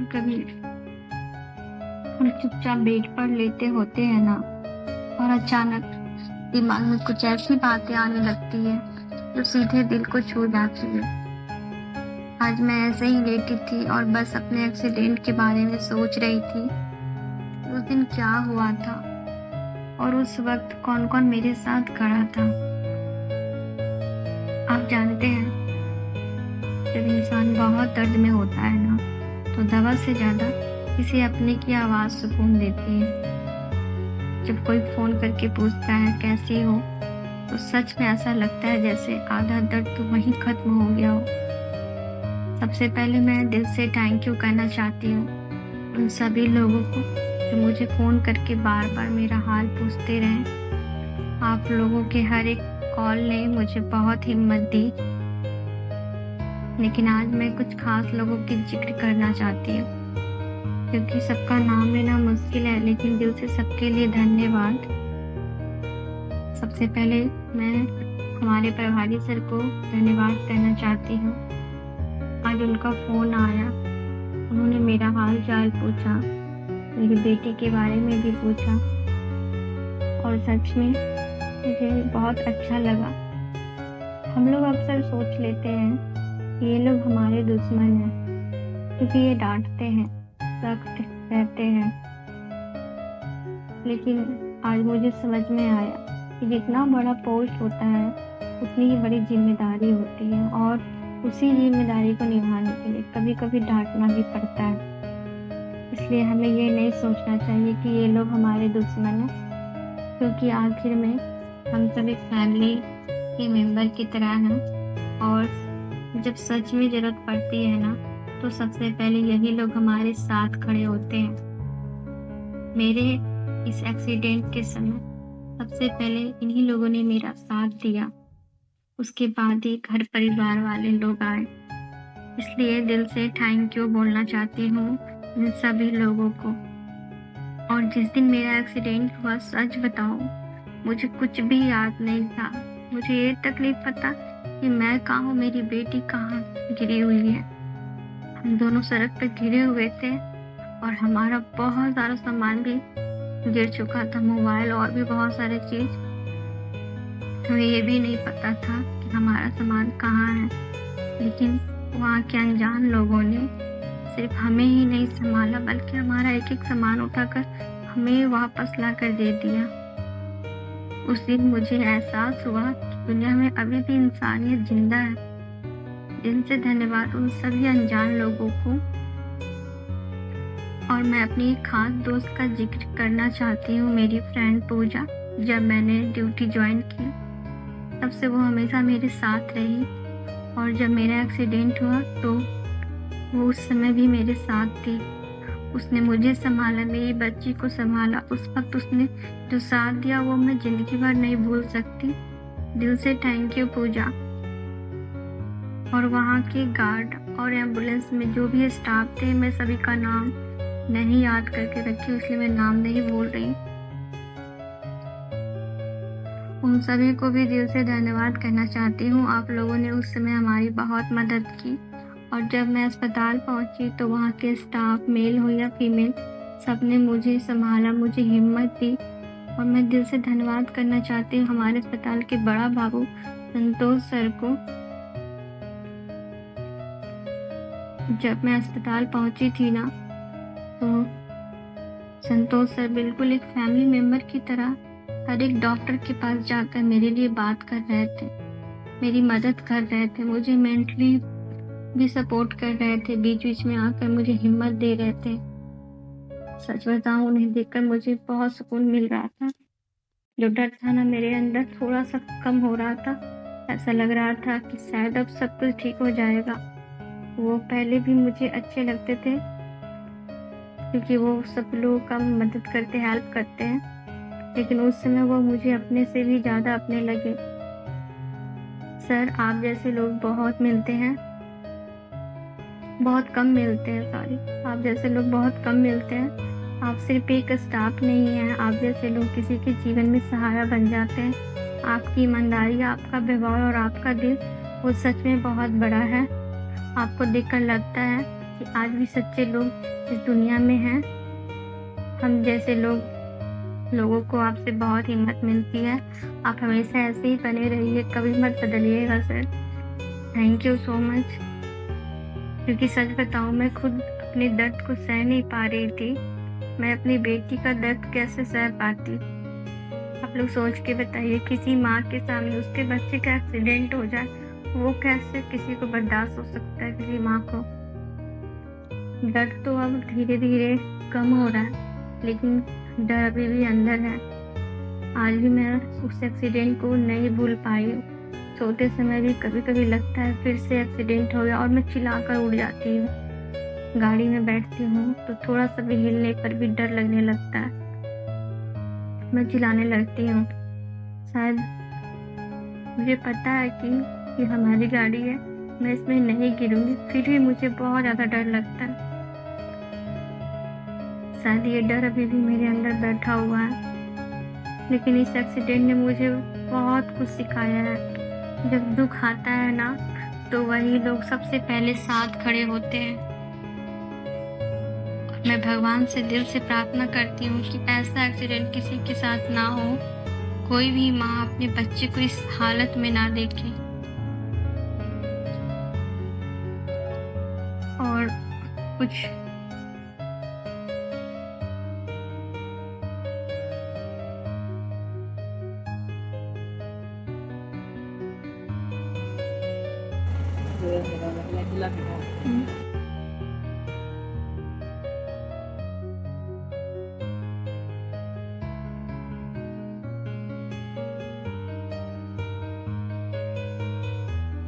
कभी हम चुपचाप बेड पर लेटे होते हैं ना, और अचानक दिमाग में कुछ ऐसी बातें आने लगती है जो सीधे दिल को छू जाती है। आज मैं ऐसे ही लेटी थी और बस अपने एक्सीडेंट के बारे में सोच रही थी। उस दिन क्या हुआ था और उस वक्त कौन कौन मेरे साथ खड़ा था। आप जानते हैं, जब इंसान बहुत दर्द में होता है ना, तो दवा से ज्यादा किसी अपने की आवाज सुकून देती है। जब कोई फोन करके पूछता है कैसी हो, तो सच में ऐसा लगता है जैसे आधा दर्द तो वहीं खत्म हो गया हो। सबसे पहले मैं दिल से थैंक यू कहना चाहती हूँ उन सभी लोगों को जो मुझे फोन करके बार बार मेरा हाल पूछते रहे। आप लोगों के हर एक कॉल ने मुझे बहुत हिम्मत दी। लेकिन आज मैं कुछ खास लोगों की जिक्र करना चाहती हूँ, क्योंकि सबका नाम लेना मुश्किल है, लेकिन दिल से सबके लिए धन्यवाद। सबसे पहले मैं हमारे प्रभारी सर को धन्यवाद कहना चाहती हूँ। आज उनका फोन आया, उन्होंने मेरा हाल चाल पूछा, मेरी बेटी के बारे में भी पूछा, और सच में मुझे बहुत अच्छा लगा। हम लोग अक्सर सोच लेते हैं कि ये लोग हमारे दुश्मन हैं, क्योंकि ये डांटते हैं, सख्त रहते हैं। लेकिन आज मुझे समझ में आया कि जितना बड़ा पोस्ट होता है उतनी ही बड़ी जिम्मेदारी होती है, और उसी जिम्मेदारी को निभाने के लिए कभी कभी डांटना भी पड़ता है। इसलिए हमें ये नहीं सोचना चाहिए कि ये लोग हमारे दुश्मन हैं, क्योंकि आखिर में हम सब एक फैमिली के मेंबर की तरह हैं, और जब सच में जरूरत पड़ती है ना, तो सबसे पहले यही लोग हमारे साथ खड़े होते हैं। मेरे इस एक्सीडेंट के समय सबसे पहले इन्हीं लोगों ने मेरा साथ दिया, उसके बाद ही घर परिवार वाले लोग आए। इसलिए दिल से थैंक यू बोलना चाहती हूँ इन सभी लोगों को। और जिस दिन मेरा एक्सीडेंट हुआ, सच बताऊं, मुझे कुछ भी याद नहीं था। मुझे ये तक नहीं पता कि मैं कहाँ हूँ, मेरी बेटी कहाँ गिरी हुई है। हम दोनों सड़क पे गिरे हुए थे, और हमारा बहुत सारा सामान भी गिर चुका था, मोबाइल और भी बहुत सारे चीज। हमें ये भी नहीं पता था कि हमारा सामान कहाँ है। लेकिन वहाँ के अनजान लोगों ने सिर्फ हमें ही नहीं संभाला, बल्कि हमारा एक एक सामान उठाकर हमें वापस ला कर दे दिया। उस दिन मुझे एहसास हुआ कि दुनिया में अभी भी इंसानियत जिंदा है। दिल से धन्यवाद उन सभी अनजान लोगों को। और मैं अपनी एक खास दोस्त का जिक्र करना चाहती हूँ, मेरी फ्रेंड पूजा। जब मैंने ड्यूटी ज्वाइन की, तब से वो हमेशा मेरे साथ रही, और जब मेरा एक्सीडेंट हुआ तो वो उस समय भी मेरे साथ थी। उसने मुझे संभाला, मेरी बच्ची को संभाला। उस वक्त उसने जो साथ दिया वो मैं जिंदगी भर नहीं भूल सकती। दिल से थैंक यू पूजा। और वहाँ के गार्ड और एम्बुलेंस में जो भी स्टाफ थे, मैं सभी का नाम नहीं याद करके रखी, इसलिए मैं नाम नहीं बोल रही। उन सभी को भी दिल से धन्यवाद कहना चाहती हूँ। आप लोगों ने उस समय हमारी बहुत मदद की, और जब मैं अस्पताल पहुंची तो वहाँ के स्टाफ, मेल हो या फीमेल, सबने मुझे संभाला, मुझे हिम्मत दी। और मैं दिल से धन्यवाद करना चाहती हूँ हमारे अस्पताल के बड़ा बाबू संतोष सर को। जब मैं अस्पताल पहुंची थी ना, तो संतोष सर बिल्कुल एक फैमिली मेंबर की तरह हर एक डॉक्टर के पास जाकर मेरे लिए बात कर रहे थे, मेरी मदद कर रहे थे, मुझे मेंटली भी सपोर्ट कर रहे थे, बीच बीच में आकर मुझे हिम्मत दे रहे थे। सच बताऊं, उन्हें देखकर मुझे बहुत सुकून मिल रहा था। जो डर था ना मेरे अंदर, थोड़ा सा कम हो रहा था। ऐसा लग रहा था कि शायद अब सब कुछ ठीक हो जाएगा। वो पहले भी मुझे अच्छे लगते थे, क्योंकि वो सब लोगों का मदद करते, हेल्प करते हैं। लेकिन उस समय वो मुझे अपने से भी ज्यादा अपने लगे। सर, आप जैसे लोग बहुत मिलते हैं, बहुत कम मिलते हैं। सॉरी, आप जैसे लोग बहुत कम मिलते हैं। आप सिर्फ एक स्टाफ नहीं है, आप जैसे लोग किसी के जीवन में सहारा बन जाते हैं। आपकी ईमानदारी, आपका व्यवहार और आपका दिल, वो सच में बहुत बड़ा है। आपको देखकर लगता है कि आज भी सच्चे लोग इस दुनिया में हैं। हम जैसे लोगों को आपसे बहुत हिम्मत मिलती है। आप हमेशा ऐसे ही बने रहिए, कभी मत बदलिएगा sir. Thank you so much. क्योंकि सच बताऊँ, मैं खुद अपने दर्द को सह नहीं पा रही थी। मैं अपनी बेटी का दर्द कैसे सह पाती? आप लोग सोच के बताइए, किसी माँ के सामने उसके बच्चे का एक्सीडेंट हो जाए, वो कैसे किसी को बर्दाश्त हो सकता है, किसी माँ को? दर्द तो अब धीरे-धीरे कम हो रहा है, लेकिन डर अभी भी अंदर है। आज भी मैं उस एक्सीडेंट को नहीं भूल पाई हूँ। सोते समय भी कभी-कभी लगता है फिर से एक्सीडेंट हो गया और मैं चिल्लाकर उठ जाती हूँ। गाड़ी में बैठती हूँ तो थोड़ा-सा भी हिलने पर भी डर लगने लगता है। मैं चिल्लाने लगती हूँ। शायद मुझे पता है कि ये हमारी गाड़ी है, मैं इसमें नहीं गिरूँगी, फिर भी मुझे बहुत ज़्यादा डर लगता है। शायद ये डर अभी भी मेरे अंदर बैठा हुआ है। लेकिन इस एक्सीडेंट ने मुझे बहुत कुछ सिखाया है। जब दुःख आता है ना, तो वही लोग सबसे पहले साथ खड़े होते हैं। और मैं भगवान से दिल से प्रार्थना करती हूँ कि ऐसा एक्सीडेंट किसी के साथ ना हो। कोई भी माँ अपने बच्चे को इस हालत में ना देखे। और कुछ Laki-laki mo.